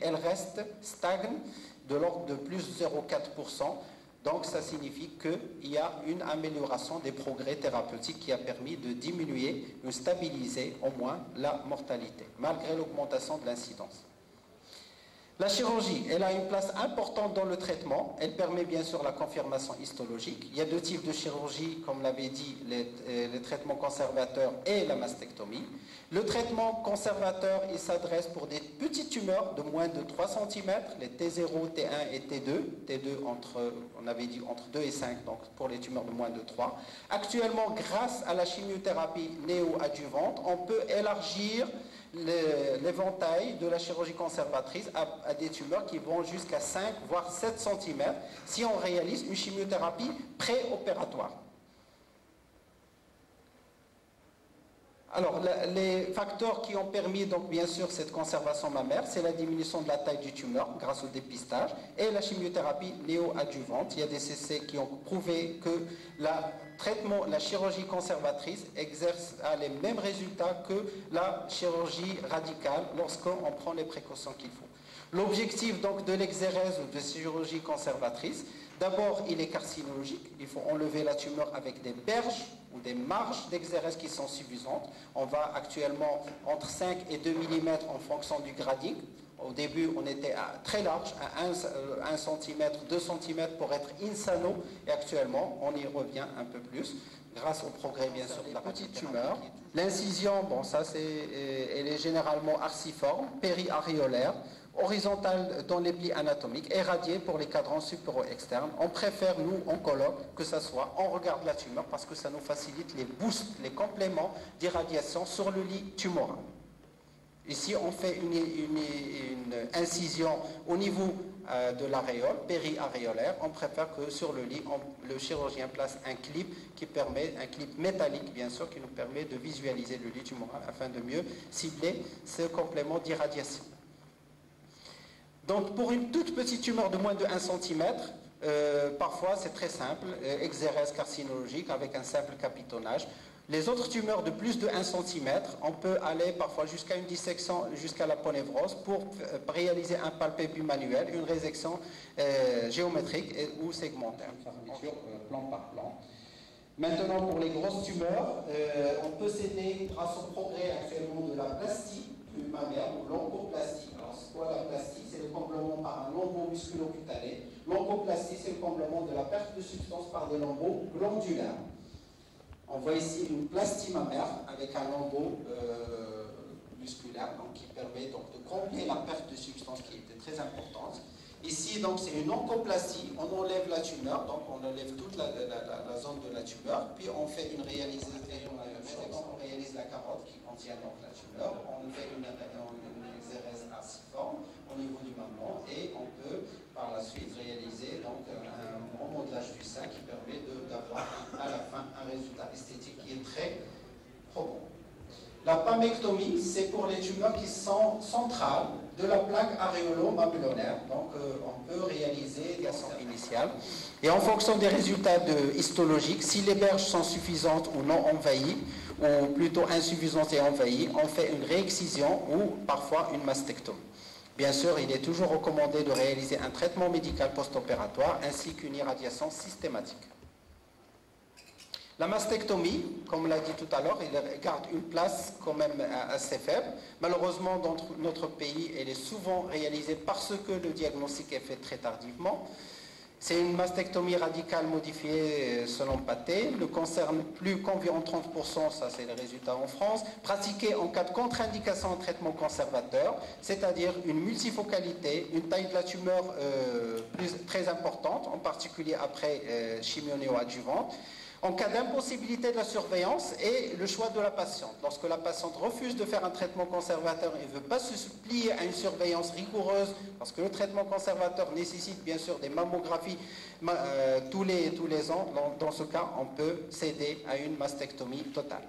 elle reste stagne de l'ordre de plus 0,4%. Donc ça signifie qu'il y a une amélioration des progrès thérapeutiques qui a permis de diminuer, de stabiliser au moins la mortalité, malgré l'augmentation de l'incidence. La chirurgie, elle a une place importante dans le traitement. Elle permet bien sûr la confirmation histologique. Il y a deux types de chirurgie, comme l'avait dit, les traitements conservateurs et la mastectomie. Le traitement conservateur, il s'adresse pour des petites tumeurs de moins de 3 cm, les T0, T1 et T2. T2, on avait dit entre 2 et 5, donc pour les tumeurs de moins de 3. Actuellement, grâce à la chimiothérapie néoadjuvante, on peut élargir l'éventail de la chirurgie conservatrice à des tumeurs qui vont jusqu'à 5 voire 7 cm si on réalise une chimiothérapie préopératoire. Alors, les facteurs qui ont permis donc bien sûr cette conservation mammaire, c'est la diminution de la taille du tumeur grâce au dépistage et la chimiothérapie néoadjuvante. Il y a des essais qui ont prouvé que la chirurgie conservatrice a les mêmes résultats que la chirurgie radicale lorsqu'on prend les précautions qu'il faut. L'objectif donc de l'exérèse ou de chirurgie conservatrice, d'abord il est carcinologique, il faut enlever la tumeur avec des berges ou des marges d'exérèse qui sont suffisantes. On va actuellement entre 5 et 2 mm en fonction du grading. Au début, on était très large, à 1 cm, 2 cm pour être insano, et actuellement, on y revient un peu plus, grâce au progrès, bien sûr, de la petite tumeur. L'incision, bon, ça, elle est généralement arciforme, périaréolaire, horizontale dans les plis anatomiques, éradiée pour les cadrans supéro-externes. On préfère, nous, oncologues, que ça soit, on regarde la tumeur parce que ça nous facilite les boosts, les compléments d'irradiation sur le lit tumoral. Ici, on fait une incision au niveau de l'aréole, périaréolaire. On préfère que sur le lit, le chirurgien place un clip métallique, bien sûr, qui nous permet de visualiser le lit tumoral afin de mieux cibler ce complément d'irradiation. Donc, pour une toute petite tumeur de moins de 1 cm, parfois c'est très simple, exérèse carcinologique avec un simple capitonnage. Les autres tumeurs de plus de 1 cm, on peut aller parfois jusqu'à une dissection, jusqu'à la ponévrose pour réaliser un palpébule manuel, une résection géométrique ou segmentaire. Plan par plan. Maintenant, pour les grosses tumeurs, on peut s'aider grâce au progrès actuellement de la plastie du mammaire ou l'oncoplastie. Alors, c'est quoi la plastie? C'est le comblement par un lambeau musculo-cutané. L'oncoplastie, c'est le comblement de la perte de substance par des lambeaux glandulaires. On voit ici une plastie mammaire avec un lambeau musculaire donc, qui permet donc, de combler la perte de substance qui était très importante. Ici, donc, c'est une oncoplastie. On enlève la tumeur, donc on enlève toute la zone de la tumeur, puis on fait on réalise la carotte qui contient donc la tumeur. On fait une exérèse arciforme au niveau du mamelon et on peut par la suite réaliser donc un remodelage du sein qui permet d'avoir à la fin un résultat esthétique qui est très probant. La pammectomie, c'est pour les tumeurs qui sont centrales de la plaque aréolo-mamelonnaire. Donc, on peut réaliser des actions initiales. Et en fonction des résultats histologiques, si les berges sont suffisantes ou non envahies, ou plutôt insuffisantes et envahies, on fait une réexcision ou parfois une mastectomie. Bien sûr, il est toujours recommandé de réaliser un traitement médical post-opératoire ainsi qu'une irradiation systématique. La mastectomie, comme l'a dit tout à l'heure, elle garde une place quand même assez faible. Malheureusement, dans notre pays, elle est souvent réalisée parce que le diagnostic est fait très tardivement. C'est une mastectomie radicale modifiée selon Pathé, ne concerne plus qu'environ 30%, ça c'est le résultat en France, pratiquée en cas de contre-indication en traitement conservateur, c'est-à-dire une multifocalité, une taille de la tumeur très importante, en particulier après chimio néoadjuvante, en cas d'impossibilité de la surveillance et le choix de la patiente. Lorsque la patiente refuse de faire un traitement conservateur et ne veut pas se plier à une surveillance rigoureuse, parce que le traitement conservateur nécessite bien sûr des mammographies tous les ans, dans ce cas, on peut céder à une mastectomie totale.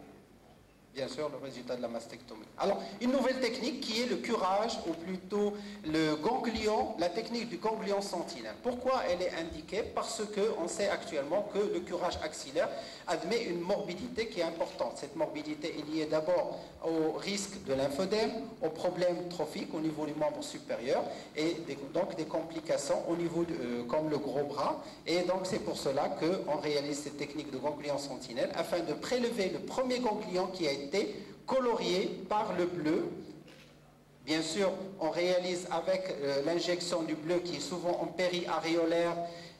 bien sûr, le résultat de la mastectomie. Alors, une nouvelle technique qui est le curage, ou plutôt le ganglion, la technique du ganglion sentinelle. Pourquoi elle est indiquée? Parce qu'on sait actuellement que le curage axillaire admet une morbidité qui est importante. Cette morbidité est liée d'abord au risque de lymphœdème, aux problèmes trophiques au niveau du membre supérieur, et donc des complications au niveau comme le gros bras. Et donc, c'est pour cela qu'on réalise cette technique de ganglion sentinelle afin de prélever le premier ganglion qui a été colorié par le bleu. Bien sûr, on réalise avec l'injection du bleu qui est souvent en péri-aréolaire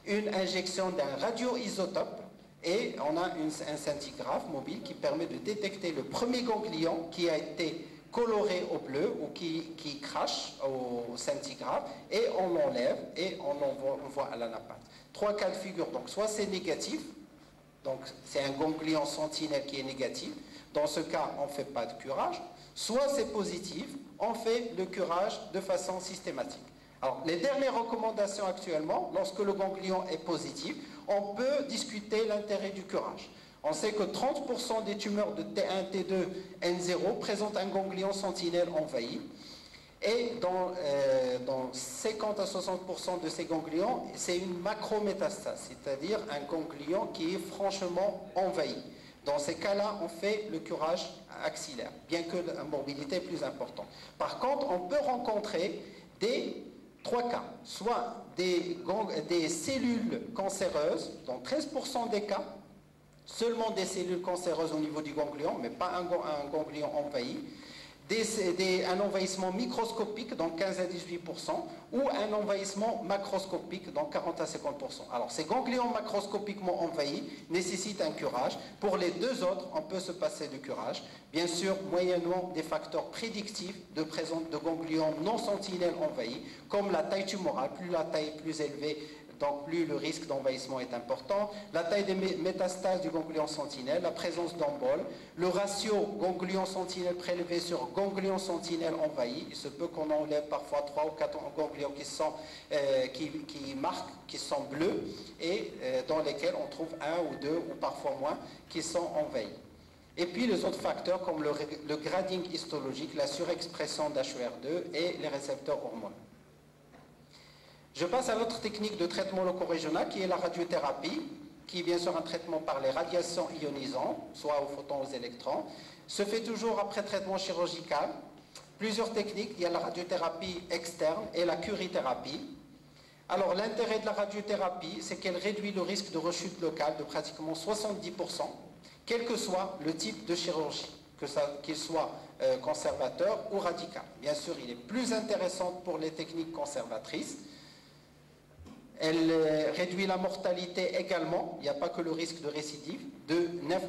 une injection d'un radioisotope et on a un scintigraphe mobile qui permet de détecter le premier ganglion qui a été coloré au bleu ou qui crache au scintigraphe et on l'enlève et on l'envoie à l'anapathe. 3 cas de figure, donc soit c'est négatif, donc c'est un ganglion sentinelle qui est négatif. Dans ce cas, on ne fait pas de curage. Soit c'est positif, on fait le curage de façon systématique. Alors, les dernières recommandations actuellement, lorsque le ganglion est positif, on peut discuter l'intérêt du curage. On sait que 30% des tumeurs de T1, T2, N0 présentent un ganglion sentinelle envahi. Et dans 50 à 60% de ces ganglions, c'est une macrométastase, c'est-à-dire un ganglion qui est franchement envahi. Dans ces cas-là, on fait le curage axillaire, bien que la morbidité est plus importante. Par contre, on peut rencontrer des 3 cas, soit des cellules cancéreuses, dans 13% des cas, seulement des cellules cancéreuses au niveau du ganglion, mais pas un ganglion envahi, un envahissement microscopique, donc 15 à 18%, ou un envahissement macroscopique, donc 40 à 50%. Alors, ces ganglions macroscopiquement envahis nécessitent un curage. Pour les deux autres, on peut se passer de curage, bien sûr, moyennant des facteurs prédictifs de présence de ganglions non sentinelles envahis, comme la taille tumorale. Plus la taille est plus élevée, donc plus le risque d'envahissement est important, la taille des métastases du ganglion sentinelle, la présence d'emboles, le ratio ganglion sentinelle prélevé sur ganglion sentinelle envahi. Il se peut qu'on enlève parfois 3 ou 4 ganglions qui sont bleus et dans lesquels on trouve 1 ou 2 ou parfois moins qui sont envahis. Et puis les autres facteurs comme le grading histologique, la surexpression d'HER2 et les récepteurs hormonaux. Je passe à l'autre technique de traitement locorégional qui est la radiothérapie, qui est bien sûr un traitement par les radiations ionisantes, soit aux photons ou aux électrons. Se fait toujours après traitement chirurgical. Plusieurs techniques, il y a la radiothérapie externe et la curithérapie. Alors l'intérêt de la radiothérapie, c'est qu'elle réduit le risque de rechute locale de pratiquement 70%, quel que soit le type de chirurgie, qu'il soit conservateur ou radical. Bien sûr, il est plus intéressant pour les techniques conservatrices. Elle réduit la mortalité également, il n'y a pas que le risque de récidive, de 9%.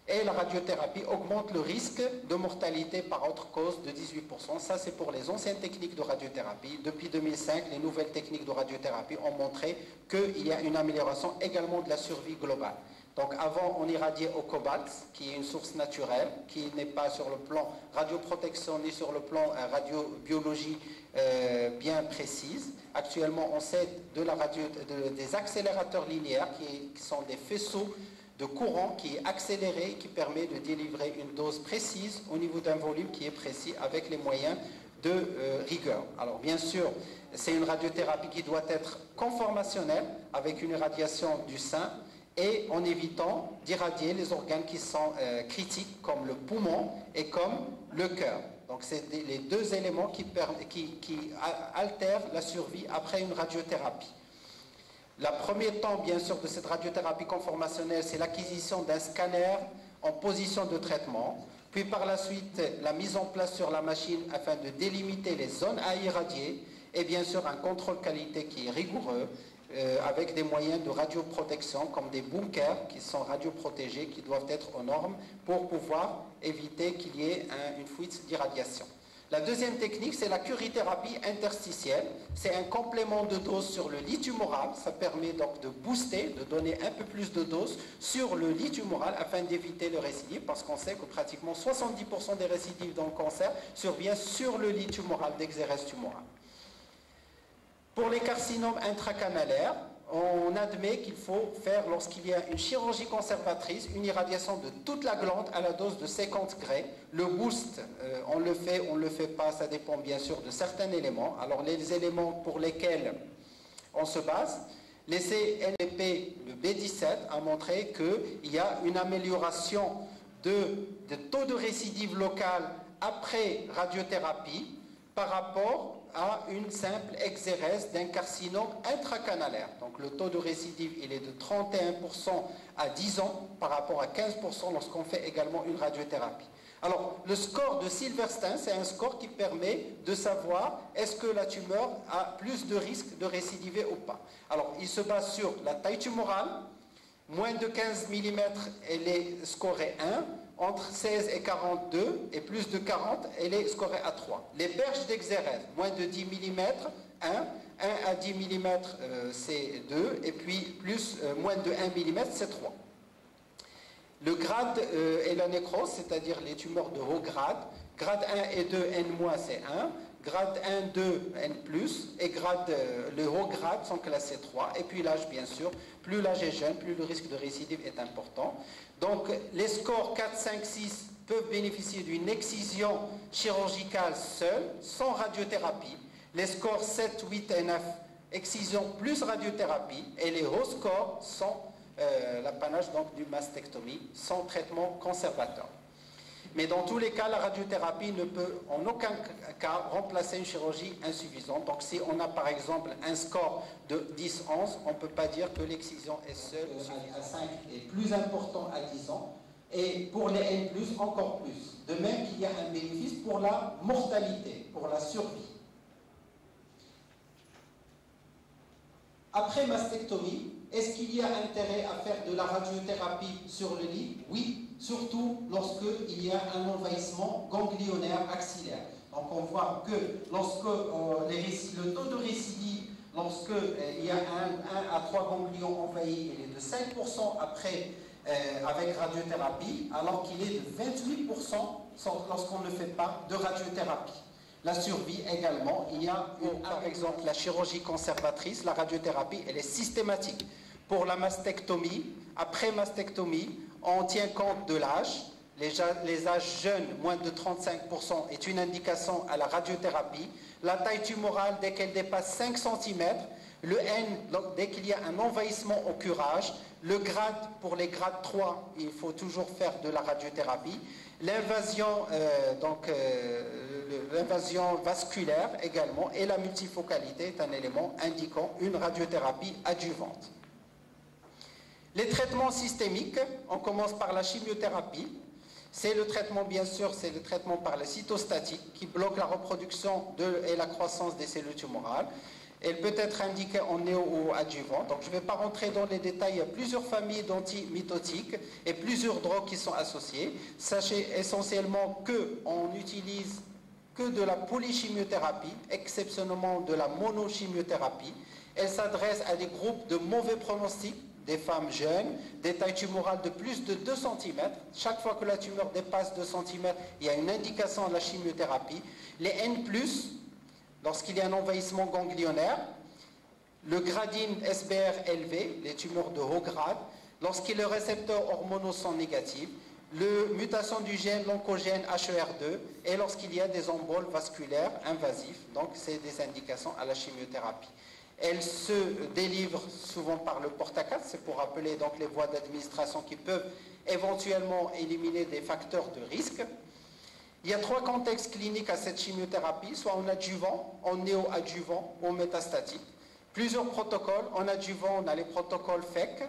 Et la radiothérapie augmente le risque de mortalité par autre cause de 18%. Ça, c'est pour les anciennes techniques de radiothérapie. Depuis 2005, les nouvelles techniques de radiothérapie ont montré qu'il y a une amélioration également de la survie globale. Donc avant, on irradiait au cobalt, qui est une source naturelle, qui n'est pas sur le plan radioprotection ni sur le plan radiobiologie bien précise. Actuellement, on sait des accélérateurs linéaires qui sont des faisceaux de courant qui est accéléré et qui permet de délivrer une dose précise au niveau d'un volume qui est précis avec les moyens de rigueur. Alors bien sûr, c'est une radiothérapie qui doit être conformationnelle avec une irradiation du sein et en évitant d'irradier les organes qui sont critiques comme le poumon et comme le cœur. Donc c'est les deux éléments qui altèrent la survie après une radiothérapie. Le premier temps, bien sûr, de cette radiothérapie conformationnelle, c'est l'acquisition d'un scanner en position de traitement, puis par la suite, la mise en place sur la machine afin de délimiter les zones à irradier, et bien sûr, un contrôle qualité qui est rigoureux, avec des moyens de radioprotection, comme des bunkers qui sont radioprotégés, qui doivent être aux normes pour pouvoir éviter qu'il y ait une fuite d'irradiation. La deuxième technique, c'est la curithérapie interstitielle. C'est un complément de dose sur le lit tumoral. Ça permet donc de booster, de donner un peu plus de dose sur le lit tumoral afin d'éviter le récidive, parce qu'on sait que pratiquement 70% des récidives dans le cancer surviennent sur le lit tumoral, d'exérèse tumorale. Pour les carcinomes intracanalaires, on admet qu'il faut faire, lorsqu'il y a une chirurgie conservatrice, une irradiation de toute la glande à la dose de 50 Gray. Le boost, on le fait pas, ça dépend bien sûr de certains éléments. Alors les éléments pour lesquels on se base, l'essai LP, le B17, a montré qu'il y a une amélioration de taux de récidive locale après radiothérapie par rapport à une simple exérèse d'un carcinome intracanalaire. Donc le taux de récidive, il est de 31% à 10 ans par rapport à 15% lorsqu'on fait également une radiothérapie. Alors le score de Silverstein, c'est un score qui permet de savoir est-ce que la tumeur a plus de risque de récidiver ou pas. Alors il se base sur la taille tumorale, moins de 15 mm, elle est scorée 1, entre 16 et 42, et plus de 40, elle est scorée à 3. Les berges d'exérèse, moins de 10 mm, 1, 1 à 10 mm, c'est 2, et puis moins de 1 mm, c'est 3. Le grade et la nécrose, c'est-à-dire les tumeurs de haut grade, grade 1 et 2, N-, c'est 1, grade 1, 2, N+, et le haut grade sont classés 3. Et puis l'âge, bien sûr, plus l'âge est jeune, plus le risque de récidive est important. Donc les scores 4, 5, 6 peuvent bénéficier d'une excision chirurgicale seule, sans radiothérapie. Les scores 7, 8 et 9, excision plus radiothérapie. Et les hauts scores sont l'apanage d'une mastectomie, sans traitement conservateur. Mais dans tous les cas, la radiothérapie ne peut en aucun cas remplacer une chirurgie insuffisante. Donc si on a par exemple un score de 10-11, on ne peut pas dire que l'excision est seule à 5 est plus important à 10 ans. Et pour les N+, encore plus. De même qu'il y a un bénéfice pour la mortalité, pour la survie. Après mastectomie, est-ce qu'il y a intérêt à faire de la radiothérapie sur le lit? Oui, surtout lorsqu'il y a un envahissement ganglionnaire axillaire. Donc on voit que lorsque le taux de récidive, lorsqu'il y a 1 à 3 ganglions envahis, il est de 5% après avec radiothérapie, alors qu'il est de 28% lorsqu'on ne fait pas de radiothérapie. La survie également, il y a par exemple la chirurgie conservatrice, la radiothérapie, elle est systématique. Pour la mastectomie, après mastectomie, on tient compte de l'âge. Les âges jeunes, moins de 35%, est une indication à la radiothérapie. La taille tumorale, dès qu'elle dépasse 5 cm, le N, dès qu'il y a un envahissement au curage, le grade, pour les grades 3, il faut toujours faire de la radiothérapie. L'invasion vasculaire également et la multifocalité est un élément indiquant une radiothérapie adjuvante. Les traitements systémiques, on commence par la chimiothérapie. C'est le traitement, bien sûr, c'est le traitement par la cytostatique qui bloque la reproduction et la croissance des cellules tumorales. Elle peut être indiquée en néo ou adjuvant. Donc je ne vais pas rentrer dans les détails. Il y a plusieurs familles d'antimitotiques et plusieurs drogues qui sont associées. Sachez essentiellement qu'on n'utilise que de la polychimiothérapie, exceptionnellement de la monochimiothérapie. Elle s'adresse à des groupes de mauvais pronostic, des femmes jeunes, des tailles tumorales de plus de 2 cm. Chaque fois que la tumeur dépasse 2 cm, il y a une indication de la chimiothérapie. Les N+, lorsqu'il y a un envahissement ganglionnaire, le gradine SBR élevé, les tumeurs de haut grade, lorsque les récepteurs hormonaux sont négatifs, la mutation du gène, l'oncogène HER2, et lorsqu'il y a des emboles vasculaires invasifs, donc c'est des indications à la chimiothérapie. Elle se délivre souvent par le porte-à-4, c'est pour rappeler donc les voies d'administration qui peuvent éventuellement éliminer des facteurs de risque. Il y a 3 contextes cliniques à cette chimiothérapie, soit en adjuvant, en néo-adjuvant ou en métastatique. Plusieurs protocoles. En adjuvant, on a les protocoles FEC,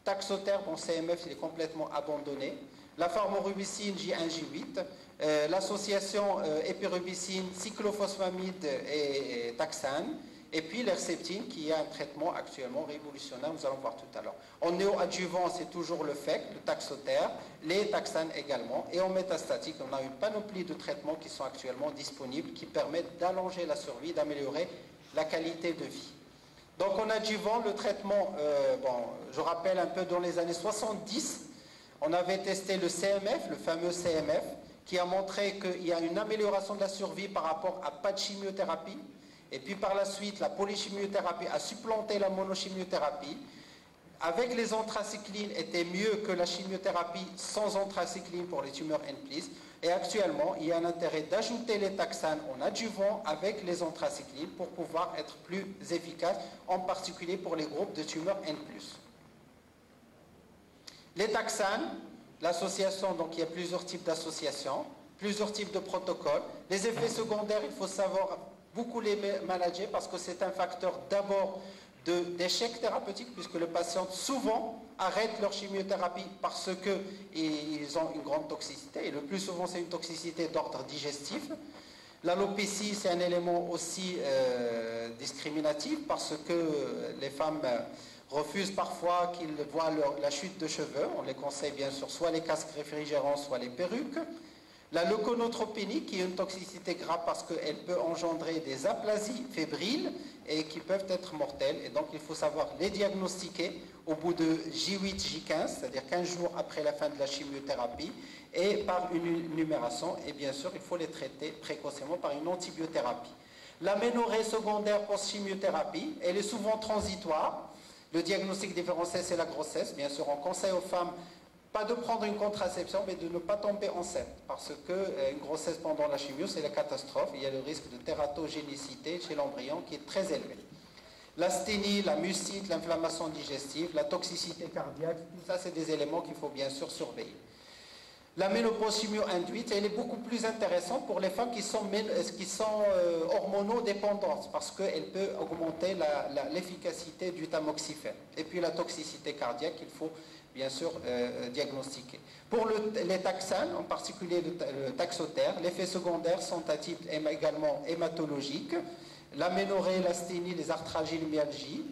Taxotere, bon CMF, il est complètement abandonné. La pharmorubicine J1, J8, l'association épirubicine, cyclophosphamide et taxane. Et puis l'herceptine, qui est un traitement actuellement révolutionnaire, nous allons voir tout à l'heure. En néo-adjuvant, c'est toujours le FEC, le Taxotere, les taxanes également. Et en métastatique, on a une panoplie de traitements qui sont actuellement disponibles, qui permettent d'allonger la survie, d'améliorer la qualité de vie. Donc en adjuvant, le traitement, je rappelle un peu dans les années 70, on avait testé le CMF, le fameux CMF, qui a montré qu'il y a une amélioration de la survie par rapport à pas de chimiothérapie. Et puis par la suite, la polychimiothérapie a supplanté la monochimiothérapie. Avec les anthracyclines, était mieux que la chimiothérapie sans anthracycline pour les tumeurs N+. Et actuellement, il y a un intérêt d'ajouter les taxanes en adjuvant avec les anthracyclines pour pouvoir être plus efficace, en particulier pour les groupes de tumeurs N+. Les taxanes, l'association, donc il y a plusieurs types d'associations, plusieurs types de protocoles. Les effets secondaires, il faut savoir beaucoup les manager parce que c'est un facteur d'abord d'échec thérapeutique puisque le patient souvent arrête leur chimiothérapie parce qu'ils ont une grande toxicité et le plus souvent c'est une toxicité d'ordre digestif. L'alopécie c'est un élément aussi discriminatif parce que les femmes refusent parfois qu'ils voient la chute de cheveux. On les conseille bien sûr soit les casques réfrigérants soit les perruques. La leuconotropénie, qui est une toxicité grave parce qu'elle peut engendrer des aplasies fébriles et qui peuvent être mortelles. Et donc, il faut savoir les diagnostiquer au bout de J8, J15, c'est-à-dire 15 jours après la fin de la chimiothérapie, et par une numération. Et bien sûr, il faut les traiter précocement par une antibiothérapie. L'aménorrhée secondaire post-chimiothérapie, elle est souvent transitoire. Le diagnostic différentiel, c'est la grossesse. Bien sûr, on conseille aux femmes pas de prendre une contraception, mais de ne pas tomber enceinte. Parce qu'une grossesse pendant la chimio, c'est la catastrophe. Il y a le risque de tératogénicité chez l'embryon qui est très élevé. L'asthénie, la mucite, l'inflammation digestive, la toxicité cardiaque, tout ça, c'est des éléments qu'il faut bien sûr surveiller. La ménopause chimio-induite, elle est beaucoup plus intéressante pour les femmes qui sont hormonodépendantes parce qu'elle peut augmenter l'efficacité du tamoxifène. Et puis la toxicité cardiaque, il faut bien sûr diagnostiquer. Pour les taxanes, en particulier le taxotère, les effets secondaires sont à type également hématologique. L'aménorrhée, l'asthénie, les arthralgies, les myalgies,